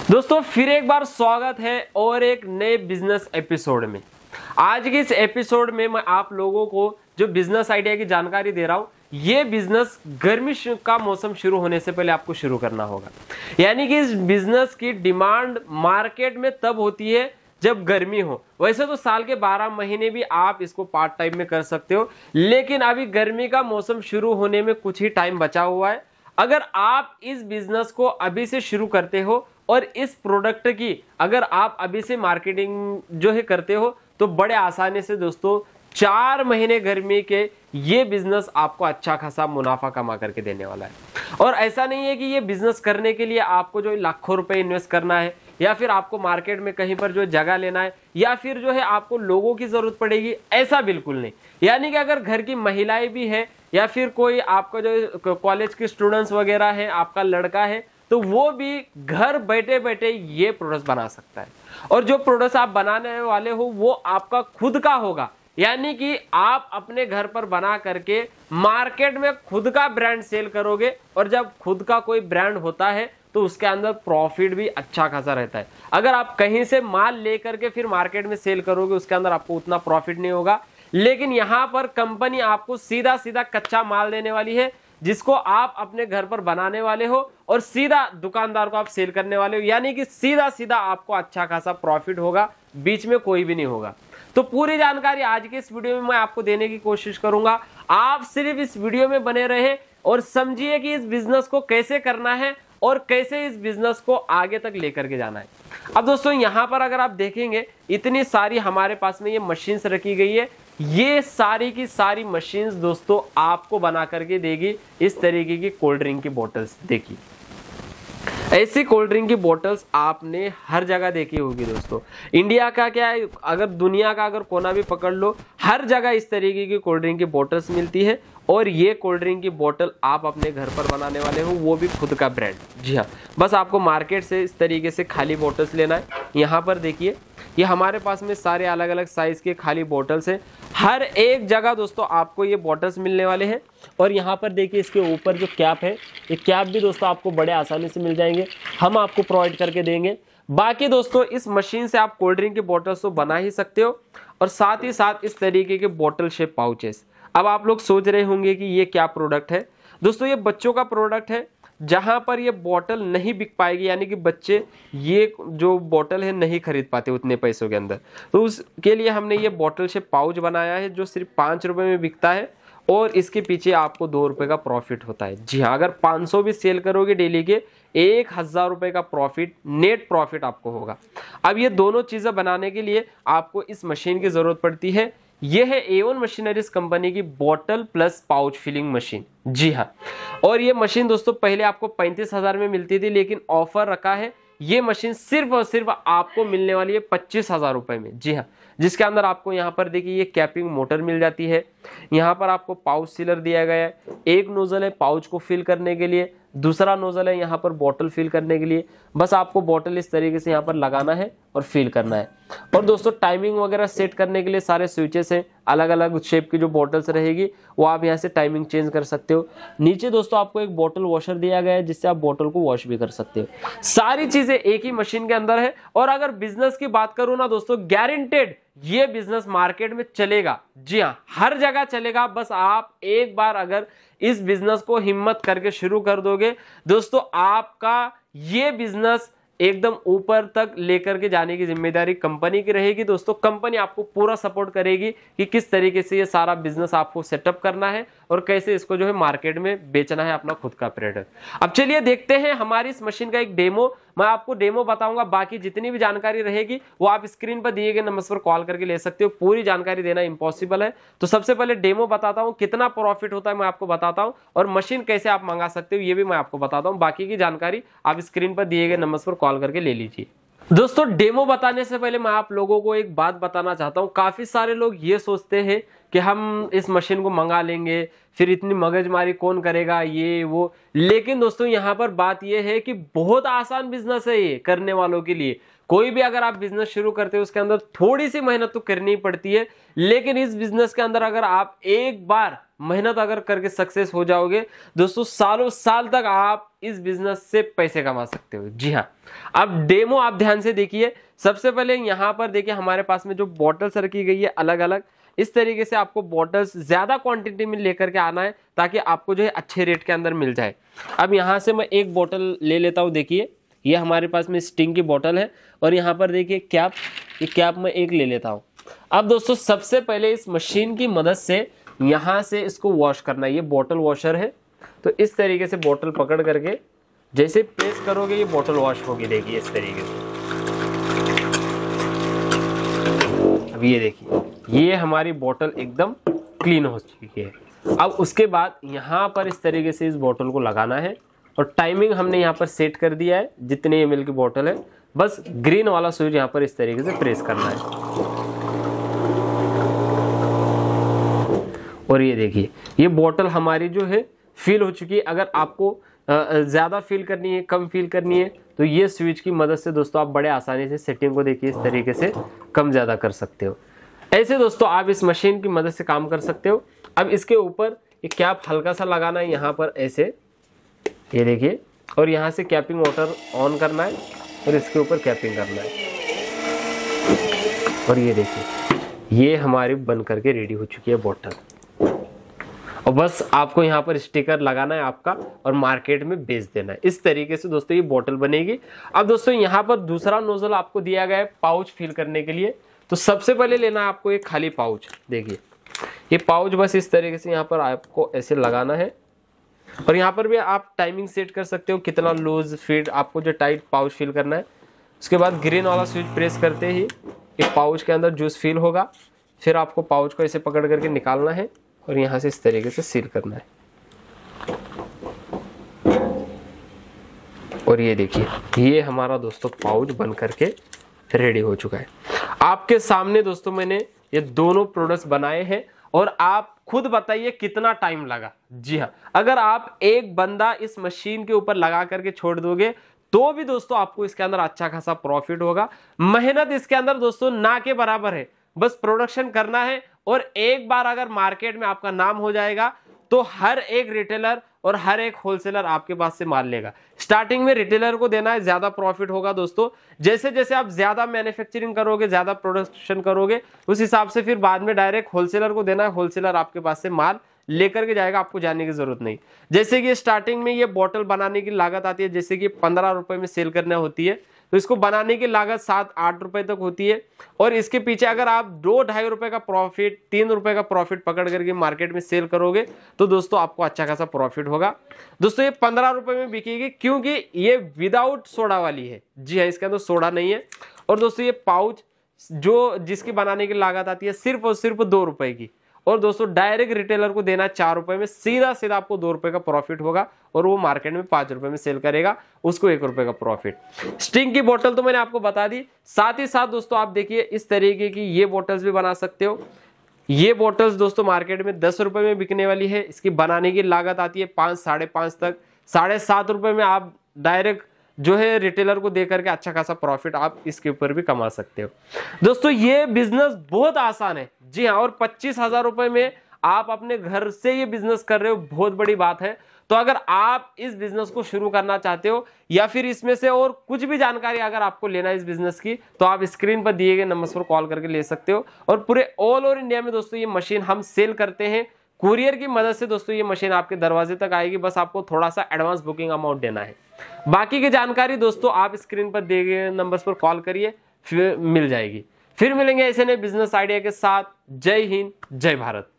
दोस्तों फिर एक बार स्वागत है और एक नए बिजनेस एपिसोड में। आज के इस एपिसोड में मैं आप लोगों को जो बिजनेस आइडिया की जानकारी दे रहा हूं, ये बिजनेस गर्मी का मौसम शुरू होने से पहले आपको शुरू करना होगा। यानी कि इस बिजनेस की डिमांड मार्केट में तब होती है जब गर्मी हो। वैसे तो साल के 12 महीने भी आप इसको पार्ट टाइम में कर सकते हो, लेकिन अभी गर्मी का मौसम शुरू होने में कुछ ही टाइम बचा हुआ है। अगर आप इस बिजनेस को अभी से शुरू करते हो और इस प्रोडक्ट की अगर आप अभी से मार्केटिंग जो है करते हो तो बड़े आसानी से दोस्तों 4 महीने गर्मी के ये बिजनेस आपको अच्छा खासा मुनाफा कमा करके देने वाला है। और ऐसा नहीं है कि ये बिजनेस करने के लिए आपको जो लाखों रुपए इन्वेस्ट करना है, या फिर आपको मार्केट में कहीं पर जो जगह लेना है, या फिर जो है आपको लोगों की जरूरत पड़ेगी, ऐसा बिल्कुल नहीं। यानी कि अगर घर की महिलाएं भी है या फिर कोई आपका जो कॉलेज के स्टूडेंट्स वगैरह है, आपका लड़का है, तो वो भी घर बैठे बैठे ये प्रोडक्ट बना सकता है। और जो प्रोडक्ट आप बनाने वाले हो वो आपका खुद का होगा। यानी कि आप अपने घर पर बना करके मार्केट में खुद का ब्रांड सेल करोगे, और जब खुद का कोई ब्रांड होता है तो उसके अंदर प्रॉफिट भी अच्छा खासा रहता है। अगर आप कहीं से माल लेकर के फिर मार्केट में सेल करोगे उसके अंदर आपको उतना प्रॉफिट नहीं होगा। लेकिन यहां पर कंपनी आपको सीधा सीधा कच्चा माल देने वाली है, जिसको आप अपने घर पर बनाने वाले हो और सीधा दुकानदार को आप सेल करने वाले हो। यानी कि सीधा सीधा आपको अच्छा खासा प्रॉफिट होगा, बीच में कोई भी नहीं होगा। तो पूरी जानकारी आज के इस वीडियो में मैं आपको देने की कोशिश करूंगा। आप सिर्फ इस वीडियो में बने रहे और समझिए कि इस बिजनेस को कैसे करना है और कैसे इस बिजनेस को आगे तक लेकर के जाना है। अब दोस्तों यहां पर अगर आप देखेंगे इतनी सारी हमारे पास में ये मशीन्स रखी गई है। ये सारी की सारी मशीन्स दोस्तों आपको बना करके देगी इस तरीके की कोल्ड ड्रिंक की बोतल्स। देखिए ऐसी कोल्ड ड्रिंक की बोतल्स आपने हर जगह देखी होगी दोस्तों। इंडिया का क्या है, अगर दुनिया का अगर कोना भी पकड़ लो, हर जगह इस तरीके की कोल्ड ड्रिंक की बोतल्स मिलती है। और ये कोल्ड ड्रिंक की बोतल आप अपने घर पर बनाने वाले हो, वो भी खुद का ब्रांड। जी हाँ, बस आपको मार्केट से इस तरीके से खाली बोतल्स लेना है। यहाँ पर देखिए ये हमारे पास में सारे अलग अलग साइज के खाली बोतल्स हैं। हर एक जगह दोस्तों आपको ये बोतल्स मिलने वाले हैं। और यहाँ पर देखिए इसके ऊपर जो कैप है, ये कैप भी दोस्तों आपको बड़े आसानी से मिल जाएंगे, हम आपको प्रोवाइड करके देंगे। बाकी दोस्तों इस मशीन से आप कोल्ड ड्रिंक की बोतल्स तो बना ही सकते हो, और साथ ही साथ इस तरीके के बोतल शेप पाउचेस। अब आप लोग सोच रहे होंगे कि ये क्या प्रोडक्ट है। दोस्तों ये बच्चों का प्रोडक्ट है, जहां पर ये बोतल नहीं बिक पाएगी, यानी कि बच्चे ये जो बोतल है नहीं खरीद पाते उतने पैसों के अंदर, तो उसके लिए हमने ये बोतल शेप पाउच बनाया है जो सिर्फ 5 रुपए में बिकता है। और इसके पीछे आपको 2 रुपए का प्रॉफिट होता है। जी हाँ, अगर 500 भी सेल करोगे डेली के 1000 रुपए का प्रॉफिट, नेट प्रॉफिट आपको होगा। अब ये दोनों चीजें बनाने के लिए आपको इस मशीन की जरूरत पड़ती है। यह है A1 मशीनरीज कंपनी की बोतल प्लस पाउच फिलिंग मशीन। जी हाँ, और ये मशीन दोस्तों पहले आपको 35,000 में मिलती थी, लेकिन ऑफर रखा है ये मशीन सिर्फ और सिर्फ आपको मिलने वाली है 25,000 रुपए में। जी हाँ, जिसके अंदर आपको यहाँ पर देखिए ये कैपिंग मोटर मिल जाती है। यहाँ पर आपको पाउच सीलर दिया गया है। एक नोजल है पाउच को फिल करने के लिए, दूसरा नोजल है यहाँ पर बोतल फिल करने के लिए। बस आपको बोतल इस तरीके से यहाँ पर लगाना है और फिल करना है। और दोस्तों टाइमिंग वगैरह सेट करने के लिए सारे स्विचेस हैं, अलग अलग शेप की जो बोतल्स रहेगी वो आप यहाँ से टाइमिंग चेंज कर सकते हो। नीचे दोस्तों आपको एक बोतल वॉशर दिया गया है, जिससे आप बोतल को वॉश भी कर सकते हो। सारी चीजें एक ही मशीन के अंदर है। और अगर बिजनेस की बात करूं ना दोस्तों, गारंटेड ये बिजनेस मार्केट में चलेगा। जी हाँ, हर जगह चलेगा। बस आप एक बार अगर इस बिजनेस को हिम्मत करके शुरू कर दोगे दोस्तों, आपका ये बिजनेस एकदम ऊपर तक लेकर के जाने की जिम्मेदारी कंपनी की रहेगी। दोस्तों कंपनी आपको पूरा सपोर्ट करेगी कि किस तरीके से ये सारा बिजनेस आपको सेटअप करना है और कैसे इसको जो है मार्केट में बेचना है अपना खुद का प्रोडक्ट। अब चलिए देखते हैं हमारी इस मशीन का एक डेमो। मैं आपको डेमो बताऊंगा, बाकी जितनी भी जानकारी रहेगी वो आप स्क्रीन पर दिए गए नंबर पर कॉल करके ले सकते हो। पूरी जानकारी देना इम्पॉसिबल है, तो सबसे पहले डेमो बताता हूं, कितना प्रॉफिट होता है मैं आपको बताता हूं, और मशीन कैसे आप मंगा सकते हो ये भी मैं आपको बताता हूं। बाकी की जानकारी आप स्क्रीन पर दिए गए नंबर पर कॉल करके ले लीजिए। दोस्तों डेमो बताने से पहले मैं आप लोगों को एक बात बताना चाहता हूं। काफी सारे लोग ये सोचते हैं कि हम इस मशीन को मंगा लेंगे, फिर इतनी मगजमारी कौन करेगा ये वो। लेकिन दोस्तों यहाँ पर बात ये है कि बहुत आसान बिजनेस है ये करने वालों के लिए। कोई भी अगर आप बिजनेस शुरू करते हो उसके अंदर थोड़ी सी मेहनत तो करनी ही पड़ती है, लेकिन इस बिजनेस के अंदर अगर आप एक बार मेहनत अगर करके सक्सेस हो जाओगे दोस्तों, सालों साल तक आप इस बिजनेस से पैसे कमा सकते हो। जी हाँ, अब डेमो आप ध्यान से देखिए। सबसे पहले यहाँ पर देखिए हमारे पास में जो बॉटल्स रखी गई है अलग अलग, इस तरीके से आपको बॉटल्स ज्यादा क्वांटिटी में लेकर के आना है ताकि आपको जो है अच्छे रेट के अंदर मिल जाए। अब यहाँ से मैं एक बॉटल ले लेता हूँ। देखिए ये हमारे पास में स्टिंग की बॉटल है और यहाँ पर देखिए कैप, ये कैप मैं एक ले लेता हूँ। अब दोस्तों सबसे पहले इस मशीन की मदद से यहाँ से इसको वॉश करना है। ये बॉटल वॉशर है, तो इस तरीके से बॉटल पकड़ करके जैसे प्रेस करोगे ये बॉटल वॉश होगी। देखिए इस तरीके से। अब ये देखिए ये हमारी बॉटल एकदम क्लीन हो चुकी है। अब उसके बाद यहाँ पर इस तरीके से इस बॉटल को लगाना है और टाइमिंग हमने यहाँ पर सेट कर दिया है जितने ml की बॉटल है। बस ग्रीन वाला स्विच यहाँ पर इस तरीके से प्रेस करना है और ये देखिए ये बॉटल हमारी जो है फिल हो चुकी है। अगर आपको ज़्यादा फिल करनी है, कम फिल करनी है, तो ये स्विच की मदद से दोस्तों आप बड़े आसानी से सेटिंग को देखिए इस तरीके से कम ज़्यादा कर सकते हो। ऐसे दोस्तों आप इस मशीन की मदद से काम कर सकते हो। अब इसके ऊपर ये कैप हल्का सा लगाना है यहाँ पर ऐसे, ये देखिए, और यहाँ से कैपिंग वाटर ऑन करना है और इसके ऊपर कैपिंग करना है और ये देखिए ये हमारी बन करके रेडी हो चुकी है बॉटल। और बस आपको यहाँ पर स्टिकर लगाना है आपका और मार्केट में बेच देना है। इस तरीके से दोस्तों ये बॉटल बनेगी। अब दोस्तों यहाँ पर दूसरा नोजल आपको दिया गया है पाउच फिल करने के लिए। तो सबसे पहले लेना है आपको एक खाली पाउच। देखिए ये पाउच बस इस तरीके से यहाँ पर आपको ऐसे लगाना है और यहाँ पर भी आप टाइमिंग सेट कर सकते हो कितना लूज फिट आपको जो टाइट पाउच फिल करना है। उसके बाद ग्रीन वाला स्विच प्रेस करते ही ये पाउच के अंदर जूस फिल होगा। फिर आपको पाउच को ऐसे पकड़ करके निकालना है और यहाँ से इस तरीके से सील करना है और ये देखिए ये हमारा दोस्तों पाउच बन करके रेडी हो चुका है। आपके सामने दोस्तों मैंने ये दोनों प्रोडक्ट्स बनाए हैं और आप खुद बताइए कितना टाइम लगा। जी हाँ, अगर आप एक बंदा इस मशीन के ऊपर लगा करके छोड़ दोगे तो भी दोस्तों आपको इसके अंदर अच्छा खासा प्रॉफिट होगा। मेहनत इसके अंदर दोस्तों ना के बराबर है, बस प्रोडक्शन करना है और एक बार अगर मार्केट में आपका नाम हो जाएगा तो हर एक रिटेलर और हर एक होलसेलर आपके पास से माल लेगा। स्टार्टिंग में रिटेलर को देना है, ज्यादा प्रॉफिट होगा दोस्तों। जैसे जैसे आप ज्यादा मैन्युफैक्चरिंग करोगे, ज्यादा प्रोडक्शन करोगे, उस हिसाब से फिर बाद में डायरेक्ट होलसेलर को देना है। होलसेलर आपके पास से माल लेकर के जाएगा, आपको जाने की जरूरत नहीं। जैसे कि स्टार्टिंग में ये बॉटल बनाने की लागत आती है, जैसे कि 15 रुपए में सेल करना होती है, तो इसको बनाने की लागत 7-8 रुपए तक होती है। और इसके पीछे अगर आप 2-2.5 रुपए का प्रॉफिट, 3 रुपए का प्रॉफिट पकड़ करके मार्केट में सेल करोगे तो दोस्तों आपको अच्छा खासा प्रॉफिट होगा। दोस्तों ये 15 रुपए में बिकेगी क्योंकि ये विदाउट सोडा वाली है। जी हाँ, इसके अंदर सोडा नहीं है। और दोस्तों ये पाउच जो जिसकी बनाने की लागत आती है सिर्फ और सिर्फ 2 रुपए की, और दोस्तों डायरेक्ट रिटेलर को देना 4 रुपए में, सीधा सीधा आपको 2 रुपए का प्रॉफिट होगा और वो मार्केट में 5 रुपए में सेल करेगा, उसको 1 रुपए का प्रॉफिट। स्टिंग की बोतल तो मैंने आपको बता दी। साथ ही साथ दोस्तों आप देखिए इस तरीके की ये बोतल्स भी बना सकते हो। ये बोतल्स दोस्तों मार्केट में 10 रुपए में बिकने वाली है। इसकी बनाने की लागत आती है 5-5.5 तक। 7.5 रुपए में आप डायरेक्ट जो है रिटेलर को दे करके अच्छा खासा प्रॉफिट आप इसके ऊपर भी कमा सकते हो। दोस्तों ये बिजनेस बहुत आसान है। जी हाँ, और 25,000 रुपए में आप अपने घर से ये बिजनेस कर रहे हो, बहुत बड़ी बात है। तो अगर आप इस बिजनेस को शुरू करना चाहते हो या फिर इसमें से और कुछ भी जानकारी अगर आपको लेना है इस बिजनेस की, तो आप स्क्रीन पर दिए गए नंबर पर कॉल करके ले सकते हो। और पूरे ऑल ओवर इंडिया में दोस्तों ये मशीन हम सेल करते हैं। कुरियर की मदद से दोस्तों ये मशीन आपके दरवाजे तक आएगी, बस आपको थोड़ा सा एडवांस बुकिंग अमाउंट देना है। बाकी की जानकारी दोस्तों आप स्क्रीन पर दिए गए नंबर्स पर कॉल करिए, फिर मिल जाएगी। फिर मिलेंगे ऐसे नए बिजनेस आइडिया के साथ। जय हिंद, जय भारत।